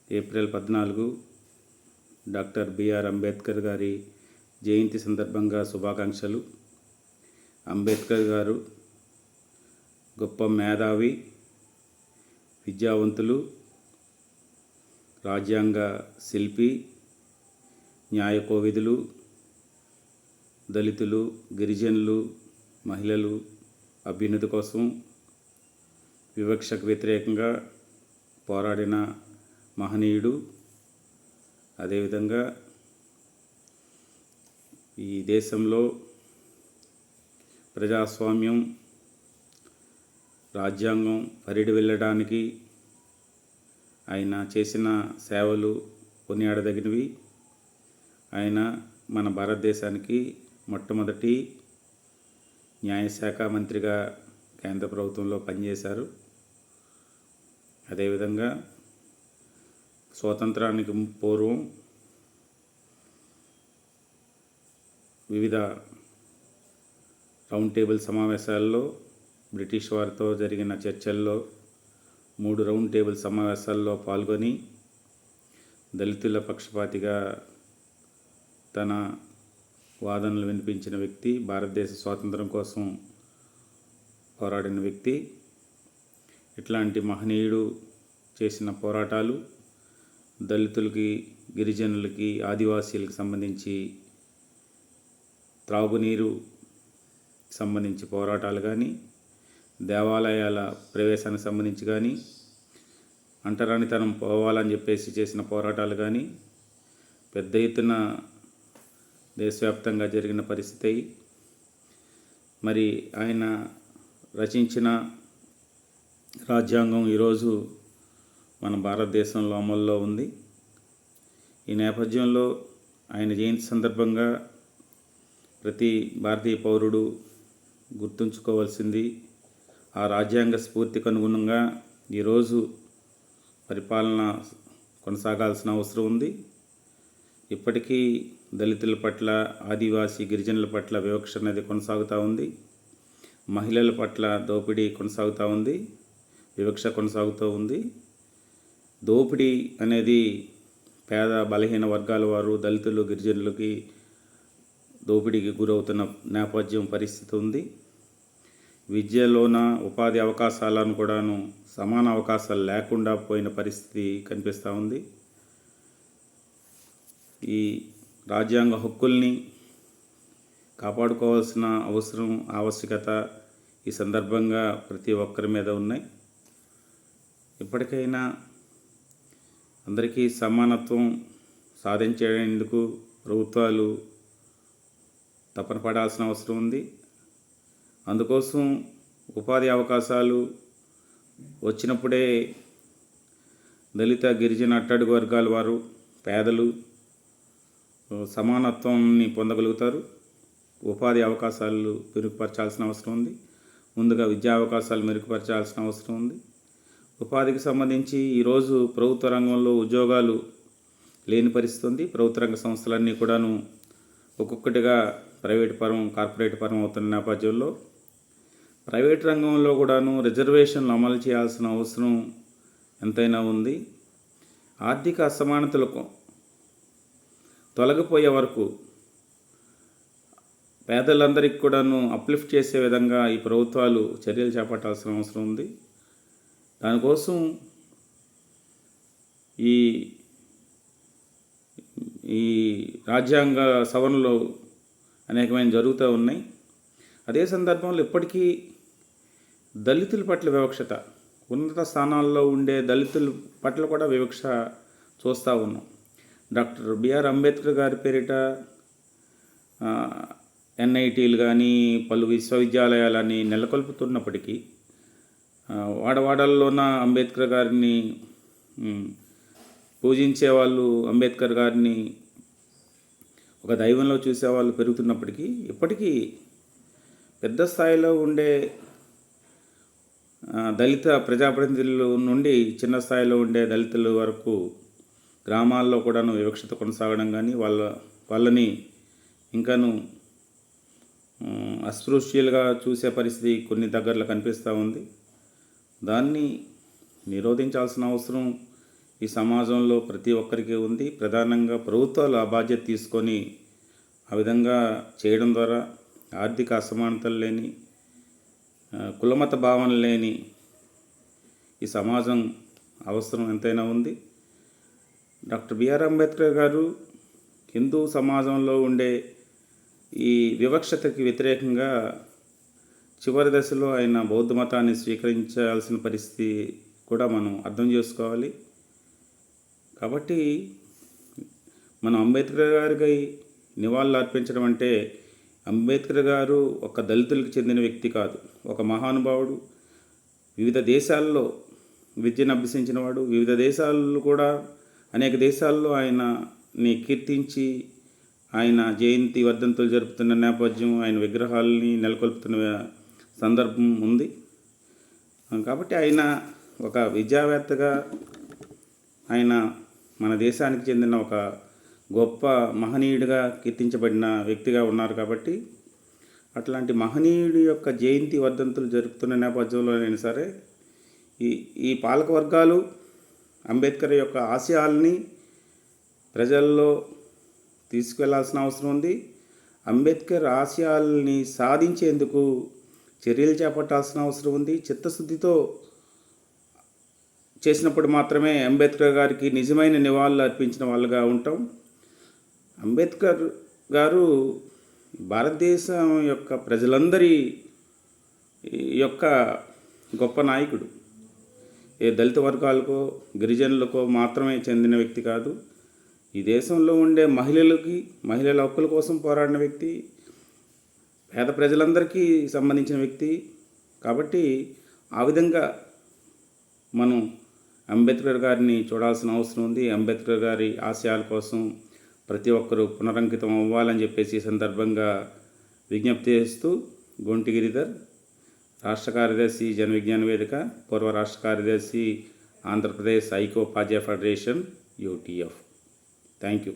April 14 doctor BR Ambedkar గారి జయంతి సందర్భంగా శుభాకాంక్షలు. అంబేద్కర్ గారు గొప్ప మేధావి, విద్యావంతులు, రాజ్యాంగ శిల్పి, న్యాయ కోవిదులు, దళితులు, గిరిజనులు, మహిళలు అభ్యున్నతి కోసం వివక్షకు వ్యతిరేకంగా పోరాడిన మహనీయుడు. అదేవిధంగా ఈ దేశంలో ప్రజాస్వామ్యం, రాజ్యాంగం పరిడి వెళ్ళడానికి ఆయన చేసిన సేవలు కొనియాడదగినవి. ఆయన మన భారతదేశానికి మొట్టమొదటి న్యాయశాఖ మంత్రిగా కేంద్ర ప్రభుత్వంలో పనిచేశారు. అదేవిధంగా స్వాతంత్రానికి పూర్వం వివిధ రౌండ్ టేబుల్ సమావేశాల్లో బ్రిటిష్ వారితో జరిగిన చర్చల్లో 3 రౌండ్ టేబుల్ సమావేశాల్లో పాల్గొని దళితుల పక్షపాతిగా తన వాదనలు వినిపించిన వ్యక్తి, భారతదేశ స్వాతంత్రం కోసం పోరాడిన వ్యక్తి. ఇట్లాంటి మహనీయుడు చేసిన పోరాటాలు దళితులకి, గిరిజనులకి, ఆదివాసీలకు సంబంధించి త్రాగునీరు సంబంధించి పోరాటాలు కానీ, దేవాలయాల ప్రవేశానికి సంబంధించి కానీ, అంటరానితనం పోవాలని చెప్పేసి చేసిన పోరాటాలు కానీ పెద్ద ఎత్తున దేశవ్యాప్తంగా జరిగిన పరిస్థితి. మరి ఆయన రచించిన రాజ్యాంగం ఈరోజు మన భారతదేశంలో అమల్లో ఉంది. ఈ నేపథ్యంలో ఆయన జయంతి సందర్భంగా ప్రతి భారతీయ పౌరుడు గుర్తుంచుకోవాల్సింది, ఆ రాజ్యాంగ స్ఫూర్తికి అనుగుణంగా ఈరోజు పరిపాలన కొనసాగాల్సిన అవసరం ఉంది. ఇప్పటికీ దళితుల పట్ల, ఆదివాసీ గిరిజనుల పట్ల వివక్ష అనేది కొనసాగుతూ ఉంది. మహిళల పట్ల దోపిడీ కొనసాగుతూ ఉంది, వివక్ష కొనసాగుతూ ఉంది. దోపిడీ అనేది పేద బలహీన వర్గాల వారు, దళితులు, గిరిజనులకి దోపిడీకి గురవుతున్న నేపథ్యం పరిస్థితి ఉంది. విద్యలోన ఉపాధి అవకాశాలను కూడాను సమాన అవకాశాలు లేకుండా పోయిన పరిస్థితి కనిపిస్తూ ఉంది. ఈ రాజ్యాంగ హక్కుల్ని కాపాడుకోవాల్సిన ఆవశ్యకత ఈ సందర్భంగా ప్రతి ఒక్కరి మీద ఉన్నాయి. ఇప్పటికైనా అందరికీ సమానత్వం సాధించేందుకు ప్రభుత్వాలు తపన పడాల్సిన అవసరం ఉంది. అందుకోసం ఉపాధి అవకాశాలు వచ్చినప్పుడే దళిత, గిరిజన, అట్టడుగు వర్గాల వారు, పేదలు సమానత్వాన్ని పొందగలుగుతారు. ఉపాధి అవకాశాలు మెరుగుపరచాల్సిన అవసరం ఉంది. ముందుగా విద్యా అవకాశాలు మెరుగుపరచాల్సిన అవసరం ఉంది. ఉపాధికి సంబంధించి ఈరోజు ప్రభుత్వ రంగంలో ఉద్యోగాలు లేని పరిస్థితి ఉంది. ప్రభుత్వ రంగ సంస్థలన్నీ కూడాను ఒక్కొక్కటిగా ప్రైవేట్ పరం, కార్పొరేట్ పరం అవుతున్న నేపథ్యంలో ప్రైవేట్ రంగంలో కూడాను రిజర్వేషన్లు అమలు చేయాల్సిన అవసరం ఎంతైనా ఉంది. ఆర్థిక అసమానతలకు తొలగిపోయే వరకు పేదలందరికీ కూడాను అప్లిఫ్ట్ చేసే విధంగా ఈ ప్రభుత్వాలు చర్యలు చేపట్టాల్సిన అవసరం ఉంది. దానికోసం ఈ రాజ్యాంగ సవరణలు అనేకమైన జరుగుతూ ఉన్నాయి. అదే సందర్భంలో ఇప్పటికీ దళితుల పట్ల వివక్షత, ఉన్నత స్థానాల్లో ఉండే దళితుల పట్ల కూడా వివక్ష చూస్తూ ఉన్నాం. డాక్టర్ బిఆర్ అంబేద్కర్ గారి పేరిట ఎన్ఐటీలు కానీ, పలు విశ్వవిద్యాలయాలని నెలకొల్పుతున్నప్పటికీ వాడవాడల్లోన అంబేద్కర్ గారిని పూజించే వాళ్ళు, అంబేద్కర్ గారిని ఒక దైవంలో చూసేవాళ్ళు పెరుగుతున్నప్పటికీ ఇప్పటికీ పెద్ద స్థాయిలో ఉండే దళిత ప్రజాప్రతినిధుల నుండి చిన్న స్థాయిలో ఉండే దళితుల వరకు గ్రామాల్లో కూడాను వివక్షత కొనసాగడం కానీ, వాళ్ళని ఇంకాను అస్పృశ్యులుగా చూసే పరిస్థితి కొన్ని దగ్గరలో కనిపిస్తూ ఉంది. దాన్ని నిరోధించాల్సిన అవసరం ఈ సమాజంలో ప్రతి ఒక్కరికి ఉంది. ప్రధానంగా ప్రభుత్వాలు ఆ బాధ్యత తీసుకొని ఆ విధంగా చేయడం ద్వారా ఆర్థిక అసమానతలు లేని, కులమత భావన లేని ఈ సమాజం అవసరం ఎంతైనా ఉంది. డాక్టర్ బిఆర్ అంబేద్కర్ గారు హిందూ సమాజంలో ఉండే ఈ వివక్షతకి వ్యతిరేకంగా చివరి దశలో ఆయన బౌద్ధ మతాన్ని స్వీకరించాల్సిన పరిస్థితి కూడా మనం అర్థం చేసుకోవాలి. కాబట్టి మనం అంబేద్కర్ గారికి నివాళులు అర్పించడం అంటే, అంబేద్కర్ గారు ఒక దళితులకు చెందిన వ్యక్తి కాదు, ఒక మహానుభావుడు. వివిధ దేశాల్లో విద్యను అభ్యసించినవాడు. వివిధ దేశాల్లో కూడా అనేక దేశాల్లో ఆయనని కీర్తించి ఆయన జయంతి వర్ధంతులు జరుపుతున్న నేపథ్యం, ఆయన విగ్రహాలని నెలకొల్పుతున్న సందర్భం ఉంది. కాబట్టి ఆయన ఒక విద్యావేత్తగా ఆయన మన దేశానికి చెందిన ఒక గొప్ప మహనీయుడిగా కీర్తించబడిన వ్యక్తిగా ఉన్నారు. కాబట్టి అట్లాంటి మహనీయుడి యొక్క జయంతి వర్ధంతులు జరుపుతున్న నేపథ్యంలోనైనా సరే ఈ పాలక వర్గాలు అంబేద్కర్ యొక్క ఆశయాల్ని ప్రజల్లో తీసుకెళ్లాల్సిన అవసరం ఉంది. అంబేద్కర్ ఆశయాల్ని సాధించేందుకు చర్యలు చేపట్టాల్సిన అవసరం ఉంది. చిత్తశుద్ధితో చేసినప్పుడు మాత్రమే అంబేద్కర్ గారికి నిజమైన నివాళులు అర్పించిన వాళ్ళుగా ఉంటాం. అంబేద్కర్ గారు భారతదేశం యొక్క ప్రజలందరి యొక్క గొప్ప నాయకుడు. ఏ దళిత వర్గాలకో గిరిజనులకో మాత్రమే చెందిన వ్యక్తి కాదు. ఈ దేశంలో ఉండే మహిళల హక్కుల కోసం పోరాడిన వ్యక్తి, పేద ప్రజలందరికీ సంబంధించిన వ్యక్తి. కాబట్టి ఆ విధంగా మనం అంబేద్కర్ గారిని చూడాల్సిన అవసరం ఉంది. అంబేద్కర్ గారి ఆశయాల కోసం ప్రతి ఒక్కరూ పునరంకితం అవ్వాలని చెప్పేసి సందర్భంగా విజ్ఞప్తి చేస్తూ, గొంటి గిరిధర్, రాష్ట్ర కార్యదర్శి జన విజ్ఞాన వేదిక, పూర్వ రాష్ట్ర కార్యదర్శి ఆంధ్రప్రదేశ్ ఐక్యోపాధ్యాయ ఫెడరేషన్ UTF. Thank you.